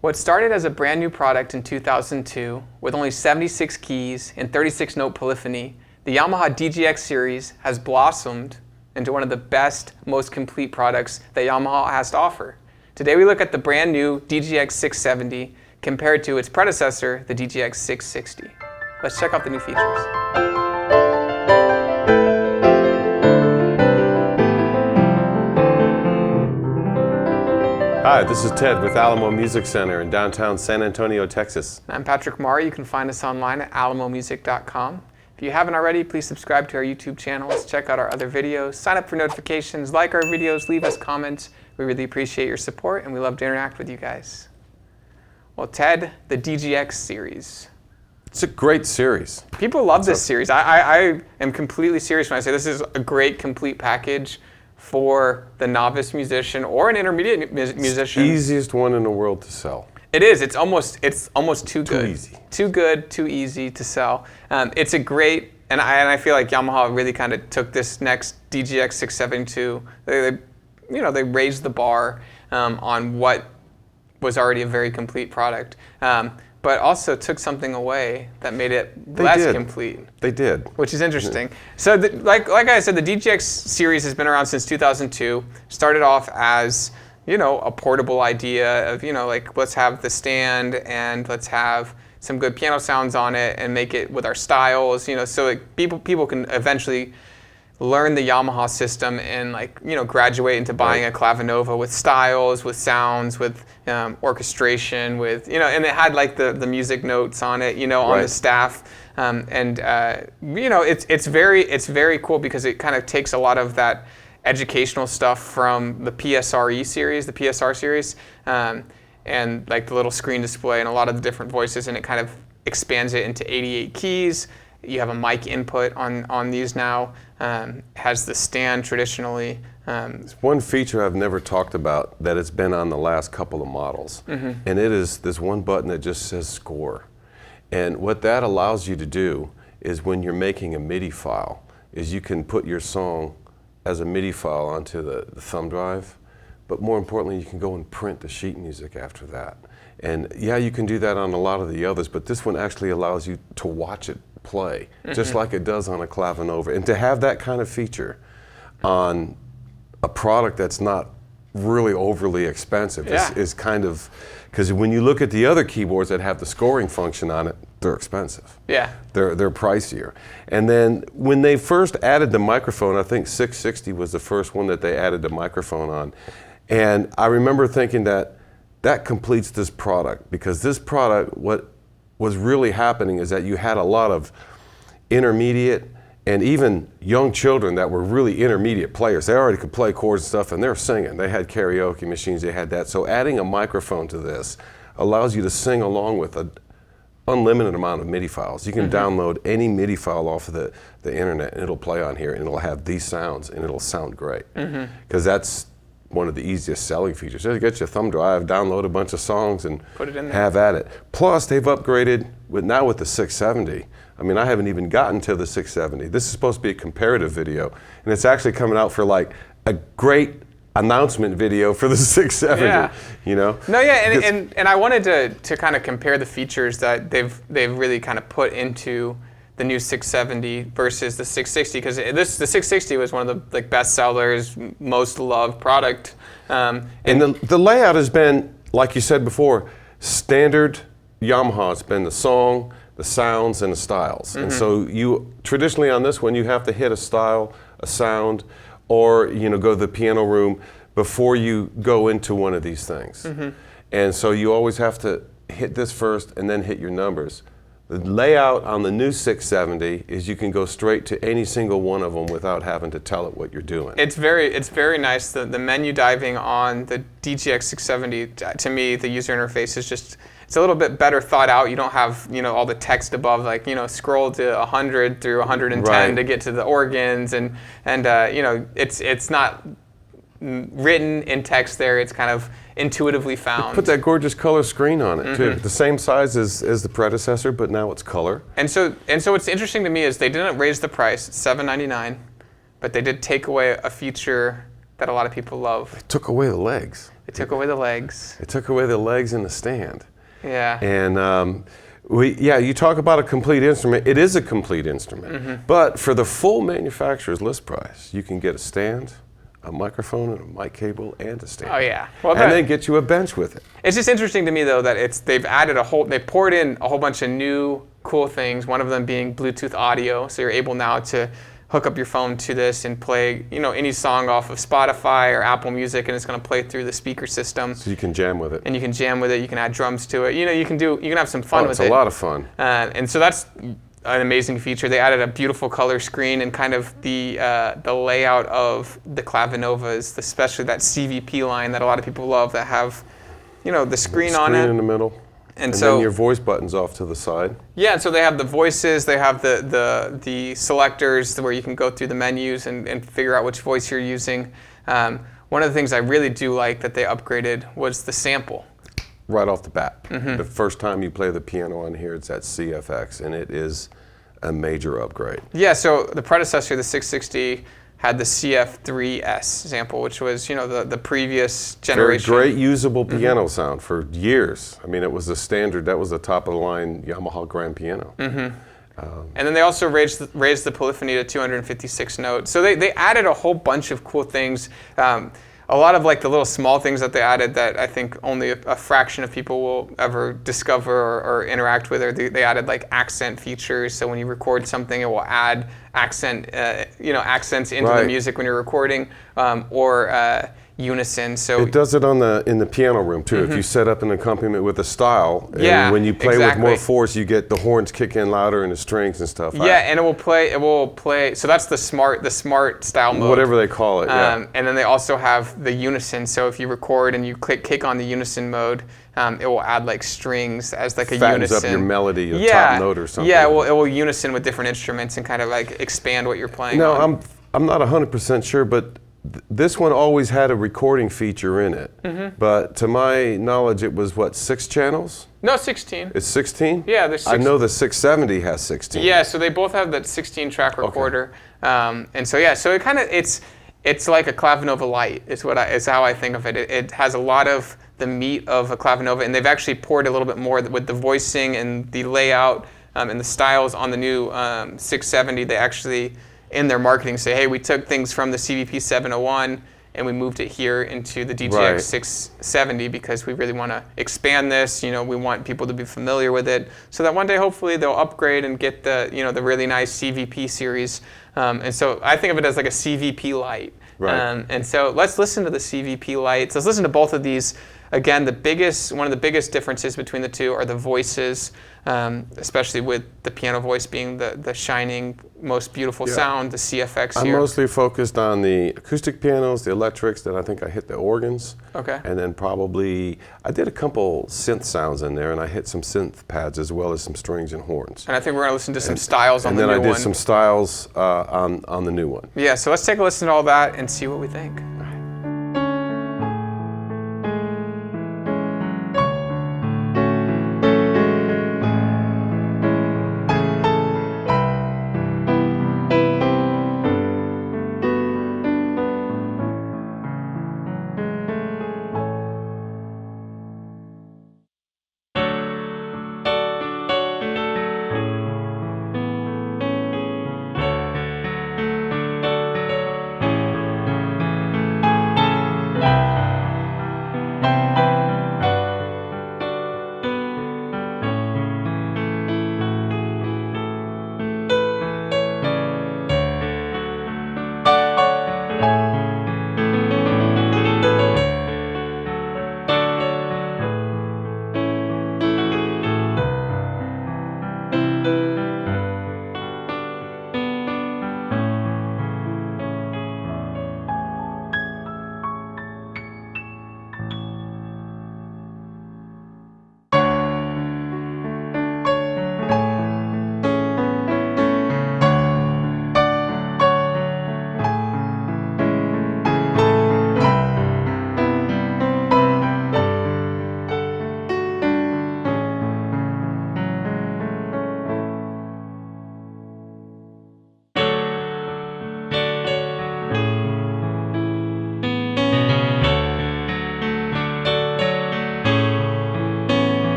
What started as a brand new product in 2002 with only 76 keys and 36-note polyphony, the Yamaha DGX series has blossomed into one of the best, most complete products that Yamaha has to offer. Today we look at the brand new DGX-670 compared to its predecessor, the DGX-660. Let's check out the new features. Hi, this is Ted with Alamo Music Center in downtown San Antonio, Texas. I'm Patrick Marr. You can find us online at alamomusic.com. If you haven't already, please subscribe to our YouTube channels, check out our other videos, sign up for notifications, like our videos, leave us comments. We really appreciate your support and we love to interact with you guys. Well, Ted, the DGX series. It's a great series. People love this series. I am completely serious when I say this is a great complete package for the novice musician or an intermediate musician. It's the easiest one in the world to sell. It is. It's almost too good. Too easy. Too good, too easy to sell. It's a great, and I feel like Yamaha really kind of took this next DGX-670 to, they raised the bar on what was already a very complete product. But also took something away that made it less complete. They did. Which is interesting. So like I said, the DGX series has been around since 2002. Started off as, a portable idea of, like let's have the stand and let's have some good piano sounds on it and make it with our styles, so people can eventually learn the Yamaha system and graduate into buying a Clavinova with styles, with sounds, with orchestration, with and it had the music notes on it, on the staff, it's very cool because it kind of takes a lot of that educational stuff from the PSR series, and the little screen display and a lot of the different voices, and it kind of expands it into 88 keys. You have a mic input on these now. Has the stand traditionally. It's one feature I've never talked about that it's been on the last couple of models. And it is this one button that just says score. And what that allows you to do is when you're making a MIDI file, is you can put your song as a MIDI file onto the thumb drive. But more importantly, you can go and print the sheet music after that. And yeah, you can do that on a lot of the others, but this one actually allows you to watch it play, just like it does on a Clavinova. And to have that kind of feature on a product that's not really overly expensive is kind of, because when you look at the other keyboards that have the scoring function on it, they're expensive. Yeah. They're pricier. And then when they first added the microphone, I think 660 was the first one that they added the microphone on. And I remember thinking that completes this product, because this product, what was really happening is that you had a lot of intermediate and even young children that were really intermediate players. They already could play chords and stuff, and they're singing. They had karaoke machines, they had that. So adding a microphone to this allows you to sing along with an unlimited amount of MIDI files. You can download any MIDI file off of the internet and it'll play on here and it'll have these sounds and it'll sound great. Because that's one of the easiest selling features. Just get your thumb drive, download a bunch of songs, and put it in there. Have at it. Plus, they've upgraded now with the 670. I mean, I haven't even gotten to the 670. This is supposed to be a comparative video, and it's actually coming out for a great announcement video for the 670. Yeah. No, yeah, and I wanted to kind of compare the features that they've really kind of put into the new 670 versus the 660, because the 660 was one of the best sellers, most loved product. And the layout has been, like you said before, standard Yamaha. It's been the song, the sounds, and the styles. And so you traditionally on this one you have to hit a style, a sound, or go to the piano room before you go into one of these things. And so you always have to hit this first and then hit your numbers. The layout on the new 670 is you can go straight to any single one of them without having to tell it what you're doing. It's very nice. The menu diving on the DGX-670, to me, the user interface is just, it's a little bit better thought out. You don't have all the text above, scroll to 100 through 110 to get to the organs, and it's not written in text there. It's kind of intuitively found. Put that gorgeous color screen on it too. The same size as the predecessor, but now it's color. And so what's interesting to me is they didn't raise the price, $799, but they did take away a feature that a lot of people love. They took away the legs. It took away the legs. It took away the legs in the stand. Yeah. And you talk about a complete instrument. It is a complete instrument. But for the full manufacturer's list price, you can get a stand, a microphone, and a mic cable, and a stand. Oh yeah. Well, and then get you a bench with it. It's just interesting to me though that they poured in a whole bunch of new cool things. One of them being Bluetooth audio, so you're able now to hook up your phone to this and play, any song off of Spotify or Apple Music, and it's going to play through the speaker system. So you can jam with it. And you can jam with it. You can add drums to it. You can have some fun with it. It's a lot of fun. And so that's an amazing feature. They added a beautiful color screen and kind of the layout of the Clavinovas, especially that CVP line that a lot of people love that have, the screen on it. Screen in the middle. And so, then your voice buttons off to the side. Yeah, and so they have the voices, they have the selectors where you can go through the menus and figure out which voice you're using. One of the things I really do like that they upgraded was the sample. Right off the bat. The first time you play the piano on here, it's at CFX, and it is a major upgrade. Yeah, so the predecessor, the 660, had the CF3S sample, which was, the previous generation. Very great usable piano sound for years. I mean, it was the standard. That was the top of the line Yamaha grand piano. And then they also raised the polyphony to 256 notes. So they added a whole bunch of cool things. A lot of the little small things that they added that I think only a fraction of people will ever discover or interact with. Or they added accent features. So when you record something, it will add accents into the music when you're recording, or unison. So it does it in the piano room too. If you set up an accompaniment with a style, and when you play with more force, you get the horns kick in louder and the strings and stuff. Yeah, and it will play. So that's the smart style mode. Whatever they call it. Yeah. And then they also have the unison. So if you record and you kick on the unison mode, it will add strings as a Fattens unison. up your melody, a top note or something. Yeah, it will unison with different instruments and kind of expand what you're playing. No, on. I'm not 100% sure, but this one always had a recording feature in it. But to my knowledge, it was 6 channels? No, 16. It's 16? Yeah, there's 16. I know the 670 has 16. Yeah, so they both have that 16-track recorder. Okay. And so it kind of it's like a Clavinova Lite. Is how I think of it. It has a lot of the meat of a Clavinova, and they've actually poured a little bit more with the voicing and the layout and the styles on the new 670. They actually, in their marketing, say, hey, we took things from the CVP 701 and we moved it here into the DGX-670 because we really want to expand this. We want people to be familiar with it, so that one day hopefully they'll upgrade and get the the really nice CVP series. And so I think of it as like a CVP Lite. Right. And so let's listen to the CVP Lites. Let's listen to both of these. Again, one of the biggest differences between the two are the voices, especially with the piano voice being the shining, most beautiful sound, the CFX here. I'm mostly focused on the acoustic pianos, the electrics, then I think I hit the organs. Okay. And then I did a couple synth sounds in there, and I hit some synth pads as well as some strings and horns. And I think we're going to listen to some styles on the new one. And then I did some styles on the new one. Yeah, so let's take a listen to all that and see what we think.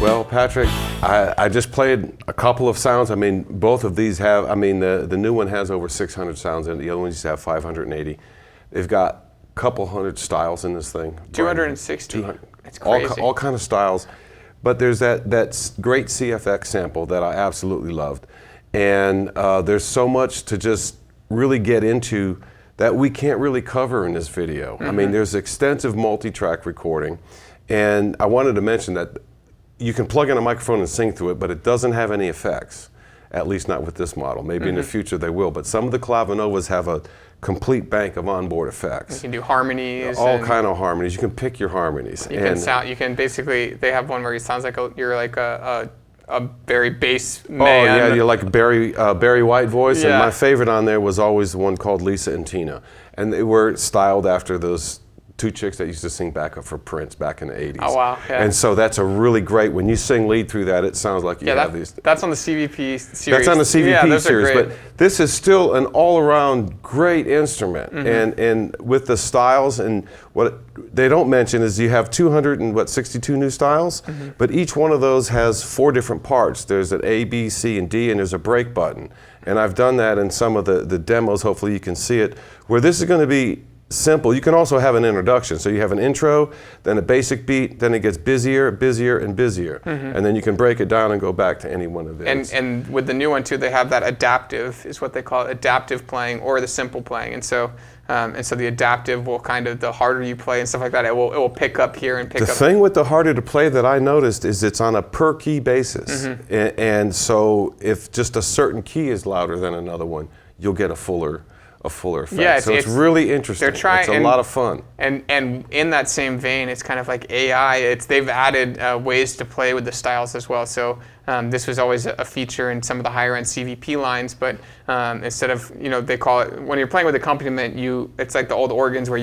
Well, Patrick, I just played a couple of sounds. I mean, both of these have, I mean, the new one has over 600 sounds in it. The other ones have 580. They've got a couple hundred styles in this thing. 260. It's crazy. All kind of styles. But there's that great CFX sample that I absolutely loved. And there's so much to just really get into that we can't really cover in this video. I mean, there's extensive multi-track recording. And I wanted to mention that you can plug in a microphone and sing through it, but it doesn't have any effects, at least not with this model. Maybe in the future they will, but some of the Clavinovas have a complete bank of onboard effects. You can do harmonies. All kind of harmonies. You can pick your harmonies. You can sound. You can basically. They have one where it sounds like you're like a very bass man. Oh yeah, you're like Barry White voice. Yeah. And my favorite on there was always the one called Lisa and Tina, and they were styled after those two chicks that used to sing backup for Prince back in the 80s. Oh wow! Yeah. And so that's a really great. When you sing lead through that, it sounds like you have these. That's on the CVP series. That's on the CVP series, but this is still an all-around great instrument. And with the styles, and what they don't mention is you have 262 new styles, but each one of those has 4 different parts. There's an A, B, C, and D, and there's a break button. And I've done that in some of the demos. Hopefully you can see it, where this is going to be simple. You can also have an introduction. So you have an intro, then a basic beat, then it gets busier, busier, and busier. And then you can break it down and go back to any one of these. And with the new one too, they have that adaptive, is what they call it, adaptive playing or the simple playing. And so the adaptive will kind of, the harder you play and stuff like that, it will pick up here and pick up. The thing with the harder to play that I noticed is it's on a per key basis. And so if just a certain key is louder than another one, you'll get a fuller effect. Yeah, so it's really interesting. It's a lot of fun. And in that same vein, it's kind of like AI. They've added ways to play with the styles as well. So this was always a feature in some of the higher end CVP lines, but instead of, they call it, when you're playing with accompaniment, it's like the old organs where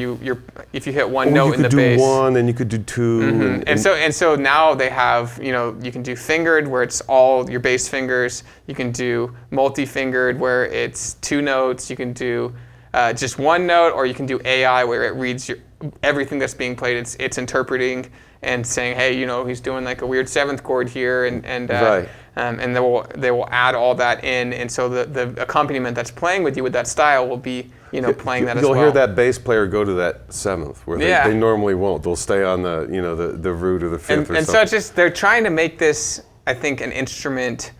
if you hit one note in the bass. You could do one, and you could do two. And so now they have, you can do fingered where it's all your bass fingers. You can do multi-fingered where it's 2 notes. You can do just 1 note, or you can do AI where it reads everything that's being played. It's interpreting and saying, hey, he's doing like a weird 7th chord here, and they will add all that in, and so the accompaniment that's playing with you with that style will be playing that as well. You'll hear that bass player go to that 7th where they normally won't. They'll stay on the the root or the 5th or something. And so it's just, they're trying to make this, I think, an instrument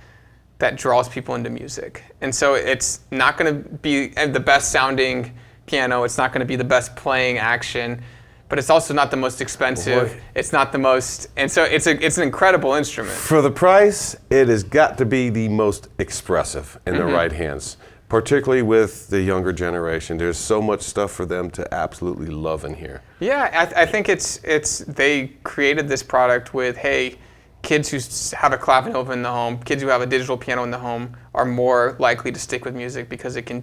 that draws people into music. And so it's not going to be the best sounding piano. It's not going to be the best playing action, but it's also not the most expensive. Boy. It's not the most, and so it's an incredible instrument. For the price, it has got to be the most expressive in the right hands, particularly with the younger generation. There's so much stuff for them to absolutely love in here. Yeah, I think they created this product with, hey, kids who have a Clavinova in the home, kids who have a digital piano in the home are more likely to stick with music because they can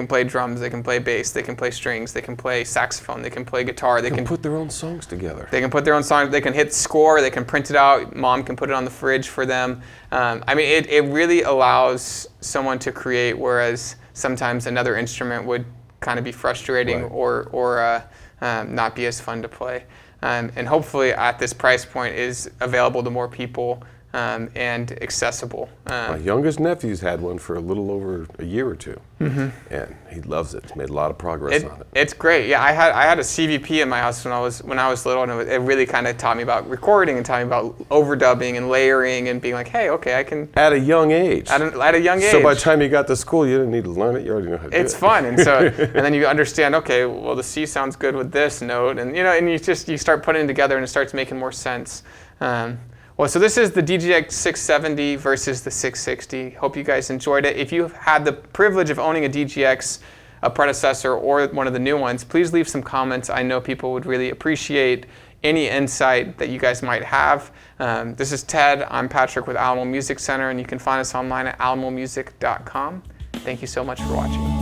play drums, they can play bass, they can play strings, they can play saxophone, they can play guitar. They can put their own songs together. They can put their own songs, they can hit score, they can print it out, mom can put it on the fridge for them. I mean, it really allows someone to create, whereas sometimes another instrument would kind of be frustrating or not be as fun to play. And hopefully at this price point is available to more people and accessible. My youngest nephew's had one for a little over a year or 2, and he loves it. He's made a lot of progress on it. It's great. Yeah, I had a CVP in my house when I was little, and it really kind of taught me about recording and taught me about overdubbing and layering and being like, hey, okay, I can. At a young age. At a young age. So by the time you got to school, you didn't need to learn it. You already know how to do it. It's fun, and so and then you understand. Okay, well the C sounds good with this note, and and you start putting it together, and it starts making more sense. Well, so this is the DGX-670 versus the 660. Hope you guys enjoyed it. If you've had the privilege of owning a DGX, a predecessor, or one of the new ones, please leave some comments. I know people would really appreciate any insight that you guys might have. This is Ted. I'm Patrick with Alamo Music Center, and you can find us online at alamomusic.com. Thank you so much for watching.